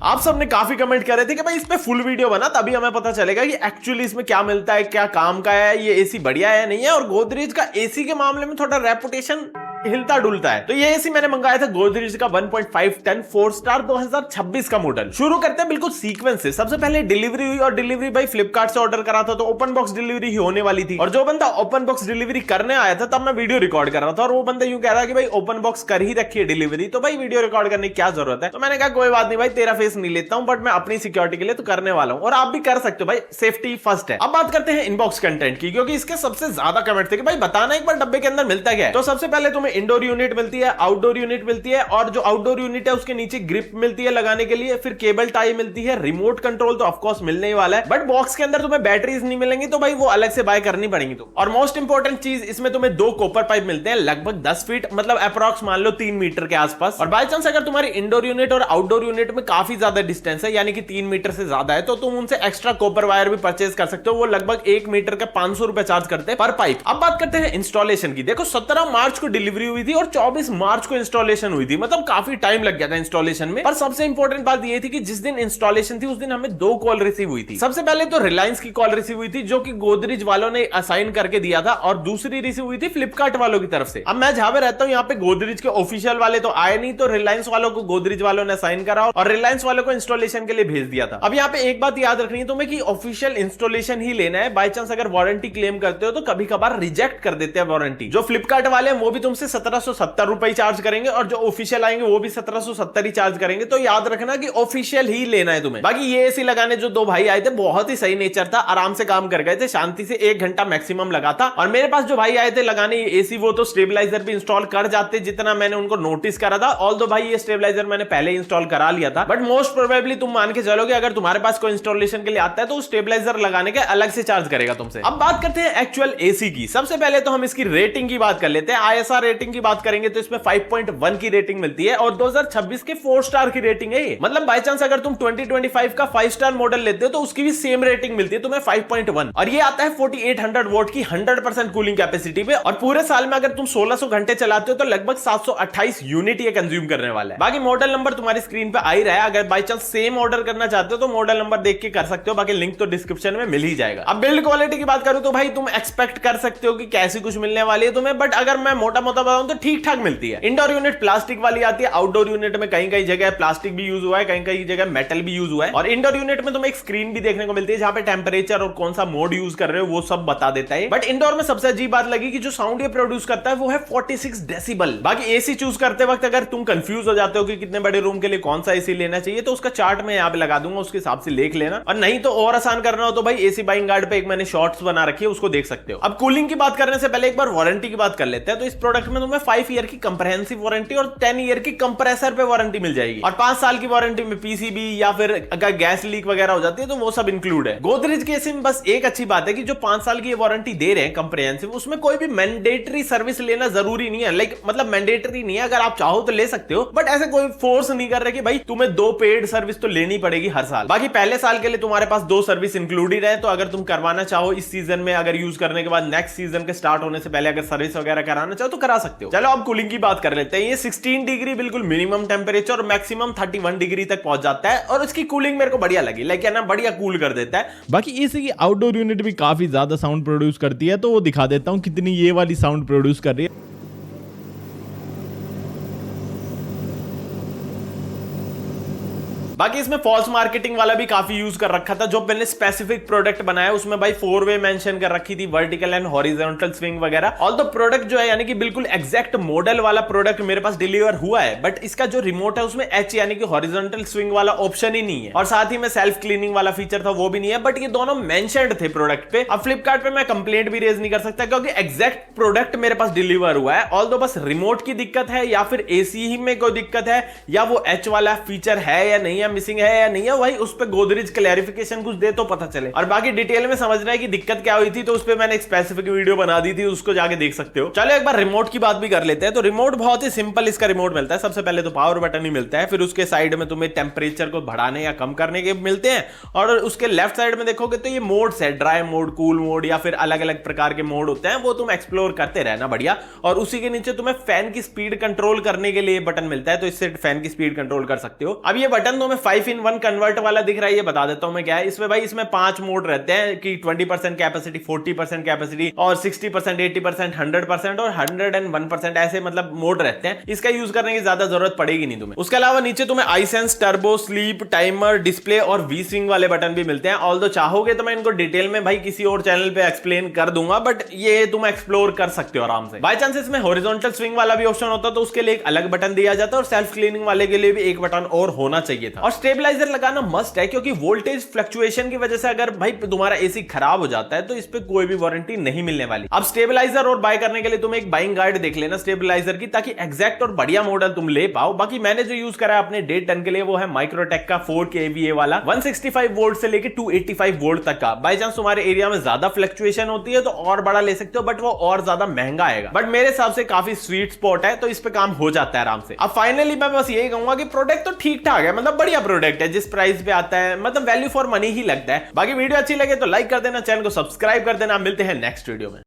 आप सबने काफी कमेंट कर रहे थे कि भाई इस पे फुल वीडियो बना, तभी हमें पता चलेगा कि एक्चुअली इसमें क्या मिलता है, क्या काम का है, ये एसी बढ़िया है नहीं है। और गोदरेज का एसी के मामले में थोड़ा रेपुटेशन हिलता डुलता है। तो ये एसी मैंने मंगाया था गोदरेज का 1.5 टन 4 स्टार 2026 का मॉडल। शुरू करते हैं बिल्कुल सीक्वेंस से। सबसे पहले डिलीवरी हुई और डिलीवरी भाई फ्लिपकार्ट से ऑर्डर करा था, तो ओपन बॉक्स डिलीवरी ही होने वाली थी। और जो बंदा ओपन बॉक्स डिलीवरी करने आया था तब मैं वीडियो रिकॉर्ड कर रहा था और वो बंदा यूं कह रहा कि भाई ओपन बॉक्स कर ही रखी है डिलीवरी, तो भाई वीडियो रिकॉर्ड करने की क्या जरूरत है। तो मैंने कहा कोई बात नहीं भाई, तेरा फेस नहीं लेता हूं, बट मैं अपनी सिक्योरिटी के लिए तो करने वाला हूं और आप भी कर सकते हो भाई, सेफ्टी फर्स्ट है। अब बात करते हैं इनबॉक्स कंटेंट की, क्योंकि इसके सबसे ज्यादा कमेंट थे कि भाई बताना एक बार डब्बे के अंदर मिलता क्या है। तो सबसे पहले तुम्हें इंडोर यूनिट मिलती है, आउटडोर यूनिट मिलती है, और जो आउटडोर यूनिट है उसके नीचे ग्रिप मिलती है लगाने के लिए, फिर केबल टाई मिलती है, रिमोट कंट्रोल तो ऑफ कोर्स मिलने ही वाला है, बट बॉक्स के अंदर तुम्हें बैटरीज नहीं मिलेंगी, तो भाई वो अलग से बाय करनी पड़ेंगी। तो और मोस्ट इंपोर्टेंट चीज, इसमें तुम्हें 2 कॉपर पाइप मिलते हैं लगभग 10 फीट, मतलब अप्रॉक्स मान लो 3 मीटर के आसपास। और बाय चांस अगर तुम्हारी इंडोर यूनिट और आउटडोर यूनिट में काफी ज्यादा डिस्टेंस है, यानी कि 3 मीटर से ज्यादा है, तो तुम उनसे एक्स्ट्रा कॉपर वायर भी परचेज कर सकते हो। वो लगभग 1 मीटर का 500 रुपए चार्ज करते हैं पर पाइप। अब बात करते हैं इंस्टॉलेशन की। देखो 17 मार्च को डिलीवरी हुई थी और 24 मार्च को इंस्टॉलेशन हुई थी, मतलब काफी टाइम लग गया था इंस्टॉलेशन में। पर सबसे इंपॉर्टेंट बात यह थी कि जिस दिन इंस्टॉलेशन थी उस दिन हमें 2 कॉल रिसीव हुई थी। सबसे पहले तो रिलायंस की कॉल रिसीव हुई थी, जो कि गोदरेज वालों ने असाइन करके दिया था, और दूसरी रिसीव हुई थी फ्लिपकार्ट वालों की तरफ से। अब मैं जहां पे रहता हूं यहाँ पे गोदरेज के ऑफिशियल वाले तो आए नहीं, तो रिलायंस वालों को गोदरेज वालों ने असाइन करा और रिलायंस वालों को इंस्टॉलेशन के लिए भेज दिया था। अब यहाँ पे एक बात याद रखनी है तुम्हें कि ऑफिशियल इंस्टॉलेशन ही लेना है। बाय चांस अगर वारंटी क्लेम करते हो तो कभी कभार रिजेक्ट कर देते हैं वारंटी। जो फ्लिपकार्ट वाले हैं वो भी तुमसे 1770 रुपए चार्ज करेंगे, और जो ऑफिशियल आएंगे वो भी 1770 ही चार्ज करेंगे। तो याद रखना कि ऑफिशियल ही लेना है तुम्हें। बाकी ये एसी लगाने जो 2 भाई आए थे बहुत ही सही नेचर था, आराम से काम कर गए थे, शांति से 1 घंटा मैक्सिमम लगा था। और मेरे पास जो भाई आए थे लगाने एसी, वो तो स्टेबलाइजर भी इंस्टॉल कर जाते जितना मैंने उनको नोटिस करा था। ऑल्दो भाई ये स्टेबलाइजर मैंने पहले इंस्टॉल करा लिया था, बट मोस्ट प्रोबेबली तुम मान के चलोगे अगर तुम्हारे पास कोई इंस्टॉलेशन के लिए आता है तो स्टेबलाइजर लगाने के अलग से चार्ज करेगा तुमसे। अब बात करते हैं एक्चुअल एसी की। सबसे पहले तो हम इसकी रेटिंग की बात कर लेते हैं। ISR रेटिंग की बात करेंगे तो इसमें 5.1 की रेटिंग मिलती है और 2026 के 4 स्टार की रेटिंग है ये। मतलब बाय चांस अगर तुम 2025 का 5 स्टार मॉडल लेते हो तो उसकी भी सेम रेटिंग मिलती है तुम्हें 5.1, और ये आता है 4800 वोट की 100% कूलिंग कैपेसिटी पे। और पूरे साल में अगर तुम 1600 घंटे चलाते हो तो लगभग 728 यूनिट ये कंज्यूम करने वाला है। बाकी मॉडल नंबर तुम्हारी स्क्रीन पे आ ही रहा है, अगर बाय चांस सेम ऑर्डर करना चाहते हो तो मॉडल नंबर देख के कर सकते हो, बाकी लिंक तो डिस्क्रिप्शन में मिल ही जाएगा। अब बिल्ड क्वालिटी की बात करूं तो भाई तुम एक्सपेक्ट कर सकते हो कि कैसी कुछ मिलने वाली है तुम्हें, बट अगर मैं मोटा मोटा बताऊं तो ठीक ठाक मिलती है। इंडोर यूनिट प्लास्टिक वाली आती है, आउटडोर यूनिट में कहीं कहीं जगह प्लास्टिक भी यूज हुआ है, कहीं कहीं जगह मेटल भी यूज हुआ है। और इंडोर यूनिट में तुम्हें एक स्क्रीन भी देखने को मिलती है जहां पे टेंपरेचर और कौन सा मोड यूज कर रहे हो वो सब बता देता है। बट इंडोर में सबसे अजीब बात लगी कि जो साउंड ये प्रोड्यूस करता है वो है 46 डेसिबल। बाकी एसी चूज करते वक्त अगर तुम कंफ्यूज हो जाते हो कि कितने बड़े रूम के लिए कौन सा एसी लेना चाहिए तो उसका चार्ट मैं यहाँ पे लगा दूंगा, उसके हिसाब से देख लेना। और नहीं तो और आसान करना हो तो भाई एसी बाइंग गार्ड पे एक मैंने शॉर्ट्स बना रखी है, उसको देख सकते हो। अब कूलिंग की बात करने से पहले एक बार वारंटी की बात कर लेते हैं। तो इस प्रोडक्ट में तुम्हें 5 ईयर की कंप्रहेंसिव वारंटी और 10 ईयर की कंप्रेसर पे वारंटी मिल जाएगी, और 5 साल की वारंटी में पीसीबी या फिर अगर गैस लीक वगैरह हो जाती है तो वो सब इंक्लूड है। गोदरेज के एसी में बस एक अच्छी बात है कि जो 5 साल की वारंटी दे रहे हैं कंप्रहेंसिव, उसमें कोई भी मैंडेटरी सर्विस लेना जरूरी नहीं है। लाइक मतलब मैंडेटरी नहीं है, अगर आप चाहो तो ले सकते हो, बट ऐसे कोई फोर्स नहीं कर रहे कि भाई तुम्हें 2 पेड सर्विस तो लेनी पड़ेगी हर साल। बाकी पहले साल के लिए तुम्हारे पास 2 सर्विस इंक्लूडेड है, तो अगर तुम करवाना चाहो इस सीजन में, अगर यूज करने के बाद नेक्स्ट सीजन के स्टार्ट होने से पहले अगर सर्विस वगैरह कराना चाहो तो करा सकते हो। चलो अब कूलिंग की बात कर लेते हैं। ये 16 डिग्री बिल्कुल मिनिमम टेंपरेचर और मैक्सिमम 31 डिग्री तक पहुंच जाता है, और उसकी कूलिंग मेरे को बढ़िया लगी, लाइक है ना, बढ़िया कूल कर देता है। बाकी एसी की आउटडोर यूनिट भी काफी ज्यादा साउंड प्रोड्यूस करती है, तो वो दिखा देता हूं कितनी ये वाली साउंड प्रोड्यूस कर रही है। बाकी इसमें फॉल्स मार्केटिंग वाला भी काफी यूज कर रखा था। जो मैंने स्पेसिफिक प्रोडक्ट बनाया उसमें भाई 4 वे मेंशन कर रखी थी, वर्टिकल एंड हॉरिजॉन्टल स्विंग वगैरह। ऑल द प्रोडक्ट जो है यानी कि बिल्कुल एग्जैक्ट मॉडल वाला प्रोडक्ट मेरे पास डिलीवर हुआ है, बट इसका जो रिमोट है उसमें एच यानी कि हॉरिजॉन्टल स्विंग वाला ऑप्शन ही नहीं है, और साथ ही में सेल्फ क्लीनिंग वाला फीचर था वो भी नहीं है, बट ये दोनों मेंशन्ड थे प्रोडक्ट पे। अब फ्लिपकार्ट पे मैं कंप्लेंट भी रेज नहीं कर सकता क्योंकि एग्जैक्ट प्रोडक्ट मेरे पास डिलीवर हुआ है। ऑल दो बस रिमोट की दिक्कत है या फिर एसी ही में कोई दिक्कत है, या वो एच वाला फीचर है या नहीं है, मिसिंग है या नहीं है, वही उस पे गोदरेज क्लैरिफिकेशन कुछ दे तो पता चले। और बाकी डिटेल में समझना है कि दिक्कत क्या हुई थी तो उस पे मैंने एक स्पेसिफिक वीडियो बना दी थी, उसको जाके देख सकते हो। चलो एक बार रिमोट की बात भी कर लेते हैं। तो रिमोट बहुत ही सिंपल इसका रिमोट मिलता है। सबसे पहले तो पावर बटन ही मिलता है, फिर उसके साइड में तुम्हें टेंपरेचर को बढ़ाने या कम करने के मिलते हैं, और उसके लेफ्ट साइड में देखोगे तो ये मोड्स है, ड्राई मोड, कूल मोड, या फिर अलग अलग प्रकार के मोड होते हैं, वो तुम एक्सप्लोर करते रहना बढ़िया। और उसी के नीचे तुम्हें फैन की स्पीड कंट्रोल करने के लिए बटन मिलता है, तो इससे फैन की स्पीड कंट्रोल कर सकते हो। अब ये बटन तुम्हें 5-in-1 कन्वर्ट वाला दिख रहा है, ये बता देता हूं मैं क्या है इसमें भाई। इसमें 5 मोड रहते हैं कि 20% कैपेसिटी, 40% कैपेसिटी और 60%, 80%, 100% और 101%, ऐसे मतलब मोड रहते हैं। इसका यूज करने की ज्यादा जरूरत पड़ेगी नहीं तुम्हें। उसके अलावा नीचे तुम्हें iSense, turbo, sleep, timer, display और वी स्विंग वाले बटन भी मिलते हैं। ऑल्दो चाहोगे तो मैं इनको डिटेल में भाई किसी और चैनल पे एक्सप्लेन कर दूंगा, बट ये तुम एक्सप्लोर कर सकते हो आराम से। बाय चांस इसमें हॉरिजॉन्टल स्विंग वाला भी ऑप्शन होता तो उसके लिए एक अलग बटन दिया जाता और सेल्फ क्लीनिंग वाले के लिए भी एक बटन और होना चाहिए था। और स्टेबलाइजर लगाना मस्ट है, क्योंकि वोल्टेज फ्लक्चुएशन की वजह से अगर भाई तुम्हारा एसी खराब हो जाता है तो इस पे कोई भी वारंटी नहीं मिलने वाली। अब स्टेबलाइजर और बाय करने के लिए तुम एक बाइंग गाइड देख लेना स्टेबलाइजर की, ताकि एग्जैक्ट और बढ़िया मॉडल तुम ले पाओ। बाकी मैंने जो यूज करा है अपने डेट टन के लिए वो है माइक्रोटेक का 4 kVA वाला 165 वोल्ट से लेके 285 वोल्ट तक का। बाय चांस तुम्हारे एरिया में ज्यादा फ्लक्चुएशन होती है तो और बड़ा ले सकते हो, बट वो और ज्यादा महंगा आएगा। बट मेरे हिसाब से काफी स्वीट स्पॉट है, तो इस पे काम हो जाता है आराम से। अब फाइनली मैं बस यही कहूंगा कि प्रोडक्ट तो ठीक ठाक है, मतलब बढ़िया प्रोडक्ट है, जिस प्राइस पे आता है मतलब वैल्यू फॉर मनी ही लगता है। बाकी वीडियो अच्छी लगे तो लाइक कर देना, चैनल को सब्सक्राइब कर देना। मिलते हैं नेक्स्ट वीडियो में।